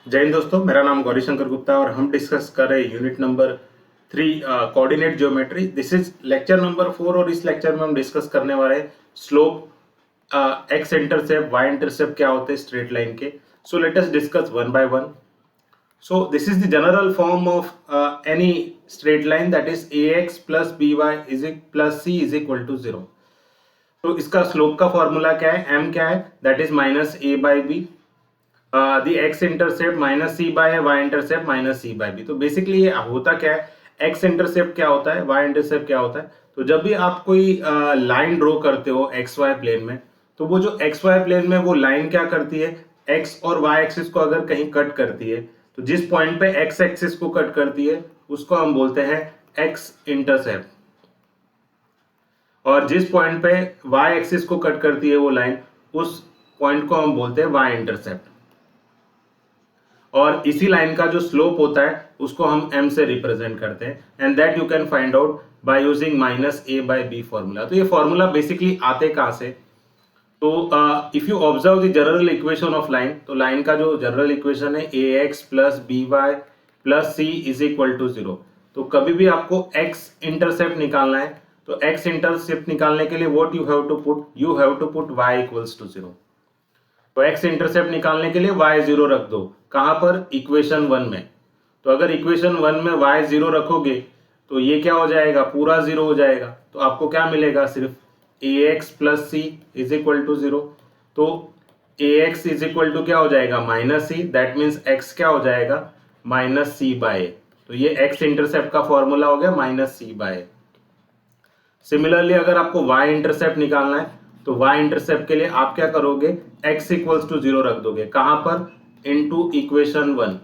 जय हिंद दोस्तों, मेरा नाम गौरी शंकर गुप्ता और हम डिस्कस कर रहे हैं unit number 3 coordinate geometry. This is lecture number 4 और इस लेक्चर में हम डिस्कस करने वाले हैं slope, x intercept, y intercept क्या होते हैं स्ट्रेट लाइन के। So let us discuss one by one. So this is the general form of any straight line, that is ax plus by plus c is equal to 0. तो इसका slope का formula क्या है, m क्या है, that is minus a by b, the x intercept minus c by है, y intercept minus c by b. तो basically ये होता क्या है, एक्स इंटरसेप्ट क्या होता है, वाई इंटरसेप्ट क्या होता है। तो जब भी आप कोई लाइन ड्रॉ करते हो एक्स वाई प्लेन में, तो वो जो एक्स वाई प्लेन में वो लाइन क्या करती है, एक्स और वाई एक्सिस को अगर कहीं कट करती है, तो जिस पॉइंट पे एक्स एक्सिस को कट करती है उसको हम बोलते हैं एक्स इंटरसेप्ट, और जिस पॉइंट पे वाई एक्सिस को कट करती है वो लाइन, उस पॉइंट को हम बोलते हैं वाई इंटरसेप्ट। और इसी लाइन का जो स्लोप होता है उसको हम m से रिप्रेजेंट करते हैं, and that you can find out by using minus a by b formula. तो ये फॉर्मूला बेसिकली आते कहां से, तो if you observe the general equation of line, तो लाइन का जो जनरल इक्वेशन है a x plus b y plus c is equal to 0। तो कभी भी आपको x इंटरसेप्ट निकालना है, तो x इंटरसेप्ट निकालने के लिए what you have to put y equals to 0। तो x इंटरसेप्ट निकालने के लिए y 0 रख दो, कहां पर, इक्वेशन 1 में। तो अगर इक्वेशन 1 में y 0 रखोगे तो ये क्या हो जाएगा, पूरा 0 हो जाएगा। तो आपको क्या मिलेगा, सिर्फ ax plus c is equal to 0। तो ax इज इक्वल टू क्या हो जाएगा, minus c, that means x क्या हो जाएगा, माइनस सी बाय। तो ये x इंटरसेप्ट का फॉर्मूला हो गया माइनस सी बाय। सिमिलरली अगर आपको y इंटरसेप्ट निकालना है, तो y इंटरसेप्ट के लिए आप क्या करोगे, x इक्वल्स टू 0 रख दोगे, कहां पर, इनटू इक्वेशन 1।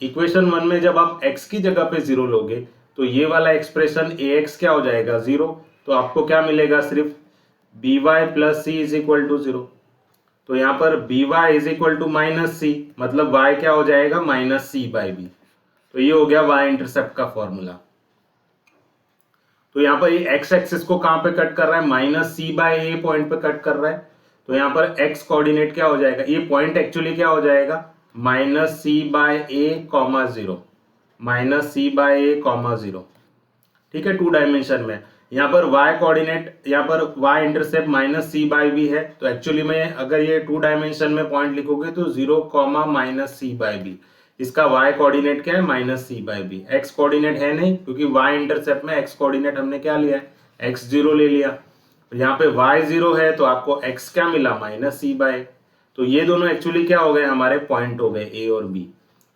इक्वेशन 1 में जब आप x की जगह पे 0 लोगे तो ये वाला एक्सप्रेशन ax क्या हो जाएगा, 0। तो आपको क्या मिलेगा, सिर्फ by plus c is equal to 0। तो यहाँ पर by इज इक्वल टू माइनस सी, मतलब y क्या हो जाएगा, माइनस सी बाई बी। तो ये हो गया y इंटरसेप्ट का फॉर्मूला। तो यहाँ पर ये एक्स एक्सिस को कहां पे कट कर रहा है, माइनस सी बाय ए पॉइंट पे कट कर रहा है। तो यहाँ पर एक्स कोऑर्डिनेट क्या हो जाएगा, ये पॉइंट एक्चुअली क्या हो जाएगा, माइनस सी बाय ए कॉमा 0, माइनस सी बाय ए कॉमा 0। ठीक है, 2 डायमेंशन में। यहाँ पर y कोऑर्डिनेट, यहाँ पर y intercept minus c by B है, तो एक्चुअली में अगर ये 2 डायमेंशन में पॉइंट लिखोगे तो 0 comma minus c by B. इसका y कोऑर्डिनेट क्या है, minus c by B. x coordinate है नहीं, क्योंकि y इंटरसेप्ट में x कोऑर्डिनेट हमने क्या लिया है, x0 ले लिया। तो यहाँ पे y0 है तो आपको x क्या मिला, माइनस सी बाय। तो ये दोनों एक्चुअली क्या हो गए, हमारे पॉइंट हो गए a और b।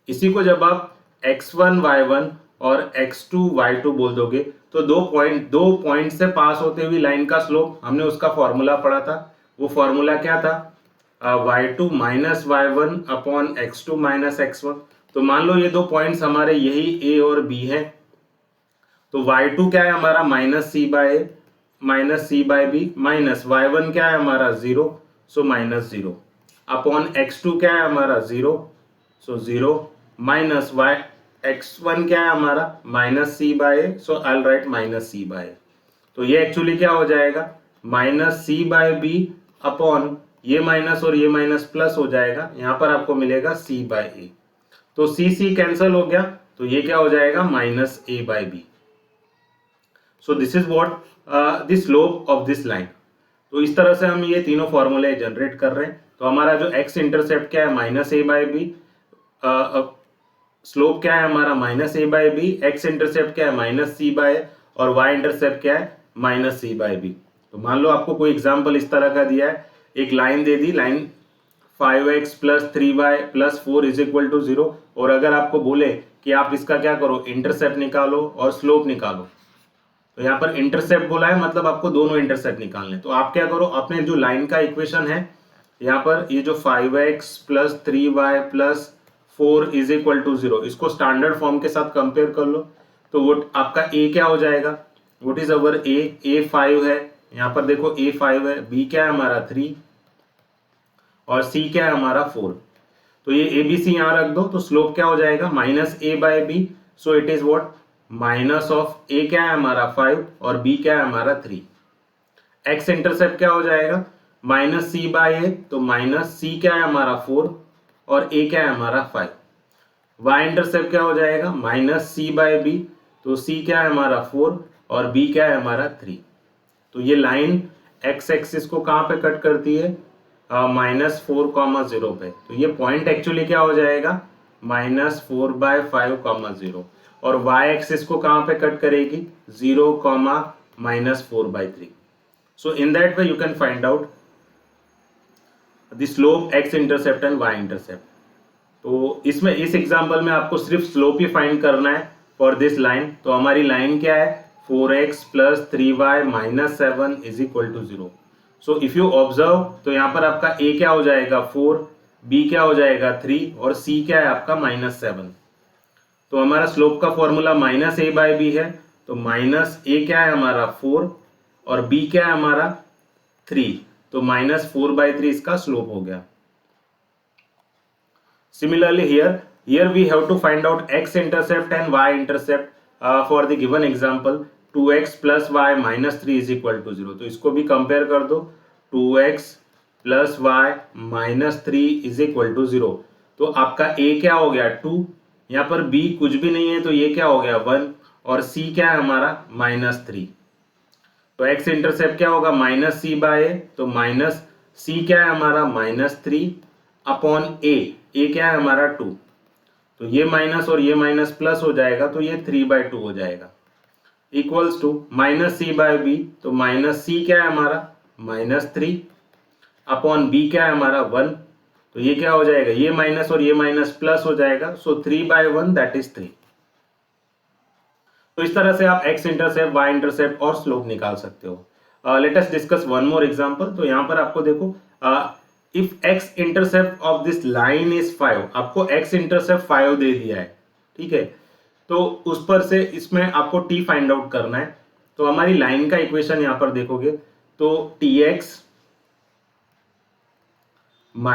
इसी को जब आप x1 y1 और x2 y2 बोल दोगे, तो दो पॉइंट से पास होते हुए लाइन का स्लोप, हमने उसका फॉर्मूला पढ़ा था। वो फॉर्मूला क्या था, y2 minus y1 upon x2 minus x1। तो मान लो ये दो पॉइंट्स हमारे यही a और b हैं, तो y2 क्या है हमारा, minus c by B, minus y1 क्या है हमारा, 0, सो माइनस 0, अपॉन x2 क्या है हमारा, 0, सो 0, माइनस x1 क्या है हमारा, माइनस सी बाय, सो आई राइट माइनस सी बाय। तो ये एक्चुअली क्या हो जाएगा, minus c by B upon ये माइनस और ये माइनस प्लस हो जाएगा, यहां पर आपको मिलेगा सी बाय ए। तो सी कैंसल हो गया, तो ये क्या हो जाएगा, minus a by b. So this is what the slope of this line. तो इस तरह से हम ये तीनों फॉर्मूले जनरेट कर रहे हैं। तो हमारा जो एक्स इंटरसेप्ट क्या है, minus a by B, slope क्या है हमारा, minus a by B, x intercept क्या है, माइनस सी बाय, और वाई इंटरसेप्ट क्या है, माइनस सी बाय बी। तो मान लो आपको कोई एग्जांपल इस तरह का दिया है, एक लाइन दे दी, line 5x plus 3y plus 4 is equal to 0, और अगर आपको बोले कि आप इसका क्या करो, इंटरसेप्ट निकालो और स्लोप निकालो। तो यहाँ पर इंटरसेप्ट बोला है, मतलब आपको दोनों इंटरसेप्ट निकालने। तो आप क्या करो, अपने जो लाइन का इक्वेशन है, यहाँ पर ये जो 5x plus 3y plus 4 is equal to 0, इसको स्टैंडर्ड फॉर्म के साथ कंपेयर कर लो। तो वो आपका a क्या हो जाएगा, व्हाट इज अवर a 5 है, यहाँ पर देखो a 5 है, b क्या है हमारा 3, और c क्या है हमारा 4। तो ये ए बी सी यहां रख दो, तो स्लोप क्या हो जाएगा, minus a by b, so it is what, minus of a क्या है हमारा 5 और b क्या है हमारा 3। एक्स इंटरसेप्ट क्या हो जाएगा, माइनस सी बाय ए, तो माइनस सी क्या है हमारा 4 और a क्या है हमारा 5। वाई इंटरसेप्ट क्या हो जाएगा, माइनस सी बाय बी, तो सी क्या है हमारा 4 और बी क्या है हमारा 3। तो ये लाइन एक्स एक्सिस को कहाँ पे कट करती है, -4,0 पे। तो ये पॉइंट एक्चुअली क्या हो जाएगा, -4/5,0, और वाई एक्सिस को कहाँ पे कट करेगी, 0, -4/3। So in that way you can find out the slope x intercept and y intercept. तो इसमें इस एग्जांपल में आपको सिर्फ स्लोप ही फाइंड करना है फॉर दिस लाइन। तो हमारी लाइन क्या है, 4x + 3y - 7 = 0। So if you observe, तो यहाँ पर आपका a क्या हो जाएगा 4, b क्या हो जाएगा 3 और c क्या है आपका -7। तो हमारा स्लोप का फॉर्मूला -a/b है। तो -a क्या है हमारा 4 और b क्या है हमारा 3, तो -4/3 इसका स्लोप हो गया। Similarly here we have to find out x-intercept and y-intercept for the given example 2x + y - 3 = 0। तो इसको भी कंपेयर कर दो, 2x + y - 3 = 0। तो आपका a क्या हो गया 2, यहाँ पर b कुछ भी नहीं है तो ये क्या हो गया 1 और c क्या है हमारा -3। तो x इंटरसेप्ट क्या होगा -c/a, तो -c क्या है हमारा -3 अपॉन a क्या है हमारा 2। तो ये माइनस और ये माइनस प्लस हो जाएगा, तो ये 3/2 हो जाएगा, इक्वल्स टू -c/b। तो -c क्या है हमारा -3 अपॉन b क्या है हमारा 1। तो ये क्या हो जाएगा, ये माइनस और ये माइनस प्लस हो जाएगा, सो 3/1 दैट इज 3। तो इस तरह से आप x इंटरसेप्ट, y इंटरसेप्ट और स्लोप निकाल सकते हो। Late us discuss one more example. तो यहाँ पर आपको देखो, if x intercept of this line is 5, आपको x इंटरसेप्ट 5 दे दिया है, ठीक है। तो उस पर से इसमें आपको t फाइंड आउट करना है। तो हमारी लाइन का इक्वेशन यहाँ पर देखोगे तो tx - y,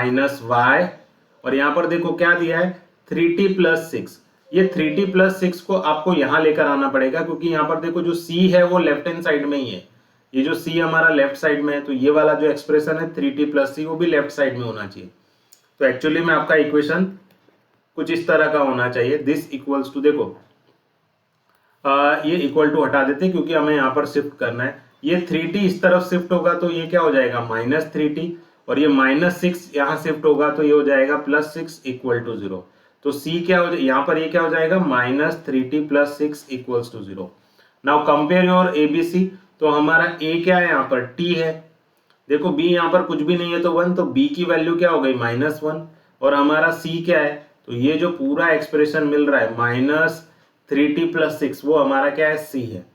और यहाँ पर देखो क्या दिया है 3t + 6। ये 3t + 6 को आपको यहां लेकर आना पड़ेगा, क्योंकि यहाँ पर देखो जो c है वो लेफ्ट हैंड साइड में ही है। ये जो c हमारा लेफ्ट साइड में है, तो ये वाला जो एक्सप्रेशन है 3t + c वो भी लेफ्ट साइड में होना चाहिए। तो एक्चुअली में आपका इक्वेशन कुछ इस तरह का होना चाहिए, दिस इक्वल्स टू, देखो ये इक्वल टू हटा देते क्योंकि हमें यहाँ पर शिफ्ट करना है। ये 3t इस तरफ शिफ्ट होगा तो ये क्या हो जाएगा -3t, और ये -6 यहाँ शिफ्ट होगा तो ये हो जाएगा +6 = 0। तो c क्या हो, यहाँ पर ये क्या हो जाएगा -3t + 6 = 0। Now compare your ABC। तो हमारा a क्या है यहाँ पर t है, देखो b यहाँ पर कुछ भी नहीं है तो 1, तो b की वैल्यू क्या हो गई -1, और हमारा c क्या है, तो ये जो पूरा एक्सप्रेशन मिल रहा है -3t + 6 वो हमारा क्या है c है।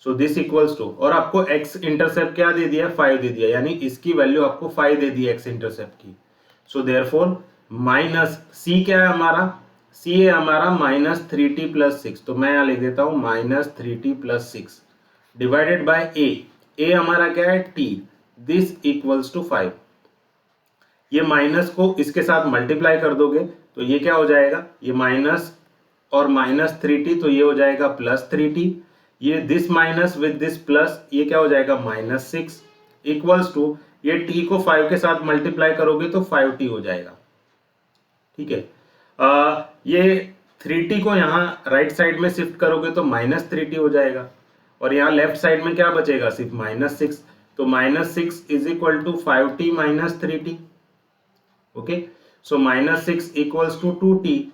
सो दिस इक्वल्स टू, और आपको x इंटरसेप्ट क्या दे दिया 5 दे दिया, यानी इसकी वैल्यू आपको 5 दे दी x इंटरसेप्ट की। सो देयरफॉर c क्या है हमारा, c है हमारा -3t + 6। तो मैं यहाँ लिख देता हूँ -3t + 6 डिवाइडेड बाय a हमारा क्या है t, दिस इक्वल्स टू 5। ये माइनस को इसके साथ मल्टीप्लाई कर दोगे तो ये क्या हो जाएगा, ये माइनस और -3t, तो ये हो जाएगा +3t। ये this minus with this plus, ये क्या हो जाएगा -6 इक्वल्स टू, ये t को 5 के साथ मल्टीप्लाई करोगे तो 5t हो जाएगा, ठीक है। ये 3t को यहाँ राइट साइड में शिफ्ट करोगे तो -3t हो जाएगा, और यहाँ लेफ्ट साइड में क्या बचेगा सिर्फ -6। तो -6 = 5t - 3t। okay, so -6 = 2t।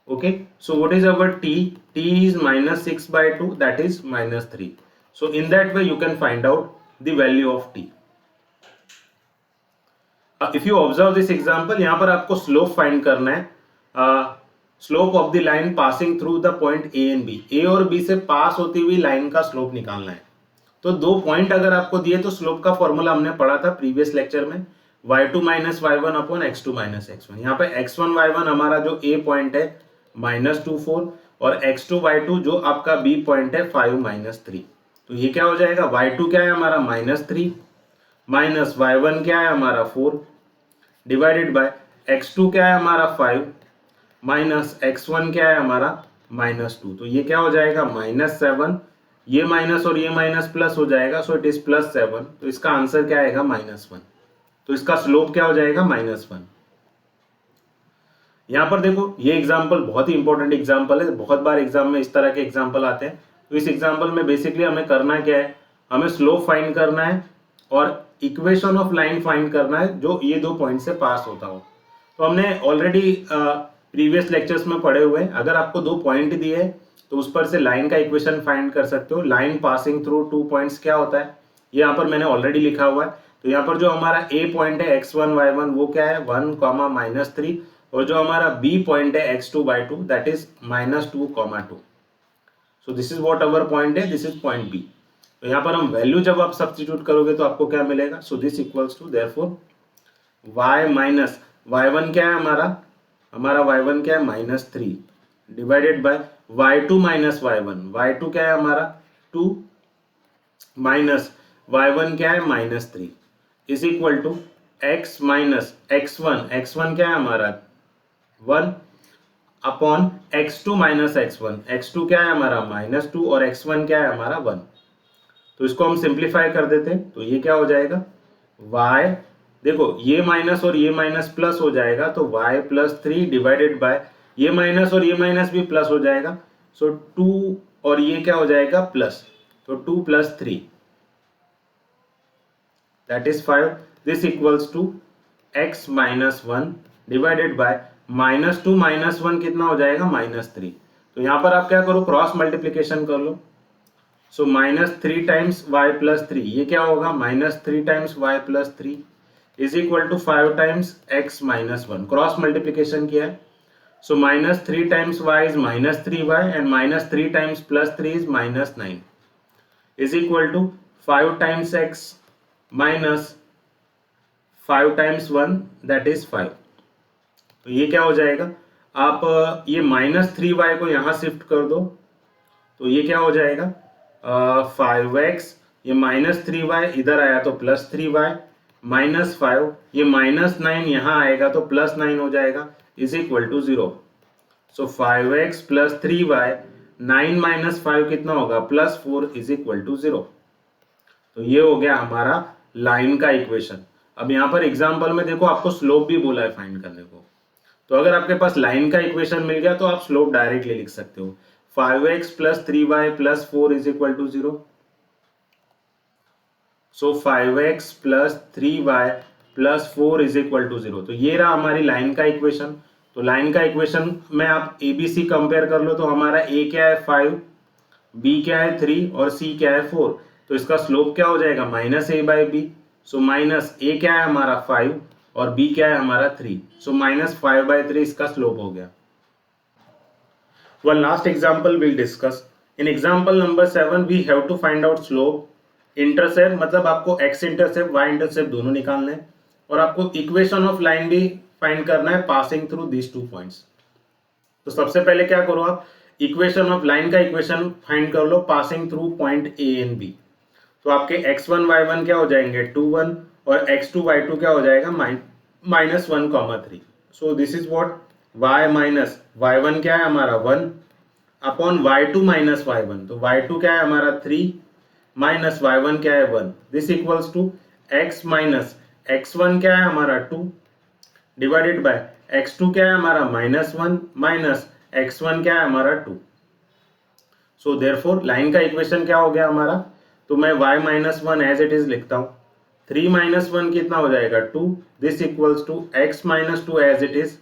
okay, so what is our t is -6/2, that is -3। so in that way you can find out the value of t। if you observe this example, यहाँ पर आपको slope find करना है, slope of the line passing through the point a and b, a और b से पास होती हुई line का स्लोप निकालना है। तो दो पॉइंट अगर आपको दिए तो स्लोप का फॉर्मूला हमने पढ़ा था प्रीवियस लेक्चर में, y2 - y1 upon x2 - x1। यहाँ पे x1 y1 हमारा जो a पॉइंट है -24, और x2 y2 जो आपका b पॉइंट है 5 - 3। तो ये क्या हो जाएगा, y2 क्या है हमारा -3 माइनस y1 क्या है हमारा 4 डिवाइडेड बाय x2 क्या है हमारा 5 माइनस x1 क्या है हमारा -2। तो ये क्या हो जाएगा -7, ये माइनस और ये माइनस प्लस हो जाएगा, सो इट इज +7। तो इसका आंसर क्या आएगा -1। तो इसका स्लोप क्या हो जाएगा -1। यहाँ पर देखो ये एग्जाम्पल बहुत ही इंपॉर्टेंट एग्जाम्पल है, बहुत बार एग्जाम में इस तरह के एग्जाम्पल आते हैं। तो इस एग्जाम्पल में बेसिकली हमें करना क्या है, हमें स्लोप फाइंड करना है और इक्वेशन ऑफ लाइन फाइंड करना है जो ये 2 पॉइंट से पास होता हो। तो हमने ऑलरेडी प्रीवियस लेक्चर्स में पढ़े हुए हैं, अगर आपको 2 पॉइंट दिए तो उस पर से लाइन का इक्वेशन फाइंड कर सकते हो। लाइन पासिंग थ्रू 2 पॉइंट्स क्या होता है ये यहाँ पर मैंने ऑलरेडी लिखा हुआ है। तो यहाँ पर जो हमारा ए पॉइंट है x1 y1 वो क्या है 1, -3, और जो हमारा बी पॉइंट है x2 y2 that is -2, 2। So this is what our point है, दिस इज पॉइंट बी। तो यहाँ पर हम वैल्यू जब आप सब्स्टिट्यूट करोगे तो आपको क्या मिलेगा, so this equals to therefore y minus y1 क्या है हमारा y1 क्या है -3 divided by y2 minus y1 क्या है हमारा 2 माइनस y1 क्या है -3 is equal to x minus x1 क्या है हमारा 1 अपॉन x2 माइनस x2 क्या है हमारा -2 और x1 क्या है हमारा 1। तो इसको हम सिंप्लीफाई कर देते हैं तो ये क्या हो जाएगा y, देखो ये माइनस और ये माइनस प्लस हो जाएगा तो y प्लस 3 डिवाइडेड बाय ये माइनस और ये माइनस भी प्लस हो जाएगा, सो 2 और ये क्या हो जाएगा प्लस, तो 2 plus 3 that is 5, this equals to x minus 1 divided by -2 minus 1 कितना हो जाएगा -3। तो यहाँ पर आप क्या करो क्रॉस मल्टीप्लीकेशन कर लो, सो -3 टाइम्स y प्लस 3 ये क्या होगा -3 times y plus 3 is equal to 5 times x minus 1, cross multiplication किया है, so -3 times y is -3y and -3 times plus 3 is -9 is equal to 5 times x minus 5 times 1 that is 5। तो ये क्या हो जाएगा, आप ये -3y को यहाँ शिफ्ट कर दो तो ये क्या हो जाएगा 5x, ये -3y इधर आया तो +3y -5, ये -9 यहाँ आएगा तो +9 हो जाएगा is equal to 0। So 5x plus 3y 9 minus 5 कितना होगा +4 इज इक्वल टू 0। तो ये हो गया हमारा लाइन का इक्वेशन। अब यहाँ पर एग्जांपल में देखो आपको स्लोप भी बोला है फाइंड करने को, तो अगर आपके पास लाइन का इक्वेशन मिल गया तो आप स्लोप डायरेक्टली लिख सकते हो 5x plus 3y plus 4 is equal to 0। So 5x plus 3y plus 4 is equal to 0। तो ये रहा हमारी लाइन का इक्वेशन। तो लाइन का इक्वेशन में आप ABC कंपेयर कर लो तो हमारा A क्या है 5, B क्या है 3 और C क्या है 4। तो इसका स्लोप क्या हो जाएगा -a/b। सो -a क्या है हमारा 5 और b क्या है हमारा 3, सो -5/3 इसका स्लोप हो गया। One last example we'll discuss. In example number 7 we have to find out slope, intercept मतलब आपको x इंटरसेप्ट y इंटरसेप्ट दोनों निकालने हैं और आपको इक्वेशन ऑफ लाइन भी फाइंड करना है पासिंग थ्रू दिस 2 पॉइंट्स। तो सबसे पहले क्या करो आप इक्वेशन ऑफ लाइन का इक्वेशन फाइंड कर लो passing through point a and b। तो आपके x1 y1 क्या हो जाएंगे 2 1 और x2 y2 क्या हो जाएगा -1, 3। सो this is what y minus y1 क्या है हमारा 1 अपॉन y2 माइनस y1, तो y2 क्या है हमारा 3 माइनस y1 क्या है 1, this equals to x minus x1 क्या है हमारा 2 डिवाइडेड बाय x2 क्या है हमारा -1 माइनस x1 क्या है हमारा 2। सो देयरफॉर लाइन का इक्वेशन क्या हो गया हमारा, तो मैं y minus 1 as it is लिखता हूँ, 3 माइनस 1 कितना हो जाएगा 2, this equals to x minus 2 as it is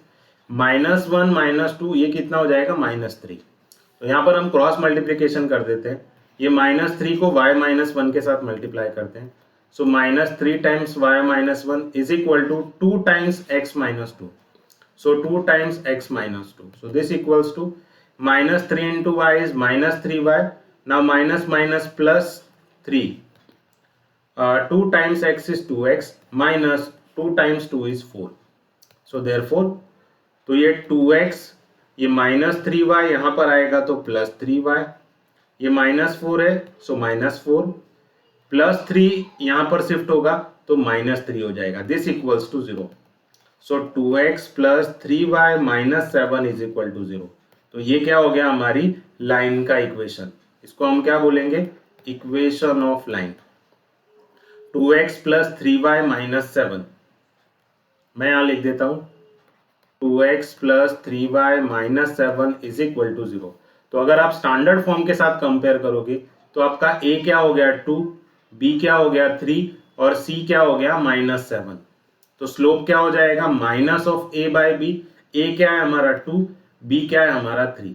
-1 minus 2 ये कितना हो जाएगा -3। तो यहाँ पर हम क्रॉस मल्टीप्लीकेशन कर देते हैं, ये -3 को y माइनस 1 के साथ मल्टीप्लाई करते हैं, so -3 times y minus 1 is equal to 2 times x minus 2, so 2 times x minus 2, so this equals to -3 into y is -3y, now minus minus plus 3, 2 times x is 2x minus 2 times 2 is 4, so therefore तो ये 2x ये -3y यहाँ पर आएगा तो +3y, ये -4 है सो -4 plus 3 यहाँ पर शिफ्ट होगा तो -3 हो जाएगा, this equals to 0। So 2x plus 3y minus 7 is equal to 0। तो ये क्या हो गया हमारी लाइन का इक्वेशन, इसको हम क्या बोलेंगे equation of line. 2x plus 3y minus 7 मैं यहां लिख देता हूं 2x plus 3y minus 7 is equal to 0। तो अगर आप स्टैंडर्ड फॉर्म के साथ कंपेयर करोगे तो आपका a क्या हो गया 2, b क्या हो गया 3 और c क्या हो गया माइनस 7। तो स्लोप क्या हो जाएगा minus of a by b। a क्या है हमारा 2, b क्या है हमारा 3।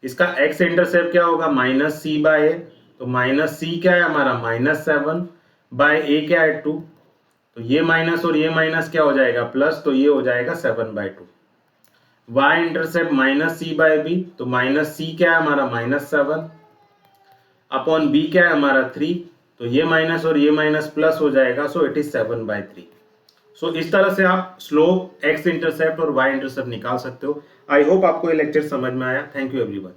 इसका x इंटरसेप्ट क्या होगा माइनस c बाय a। तो माइनस c क्या है हमारा माइनस 7 बाय a क्या है 2। तो ये माइनस और ये माइनस क्या हो जाएगा प्लस, तो ये हो जाएगा 7/2। y intercept minus c by b. तो माइनस सी क्या है हमारा माइनस 7 अपॉन b क्या है हमारा 3। तो ये माइनस और ये माइनस प्लस हो जाएगा, सो इट इज 7/3। सो इस तरह से आप स्लोप, x इंटरसेप्ट और y इंटरसेप्ट निकाल सकते हो। आई होप आपको ये लेक्चर समझ में आया। Thank you everyone.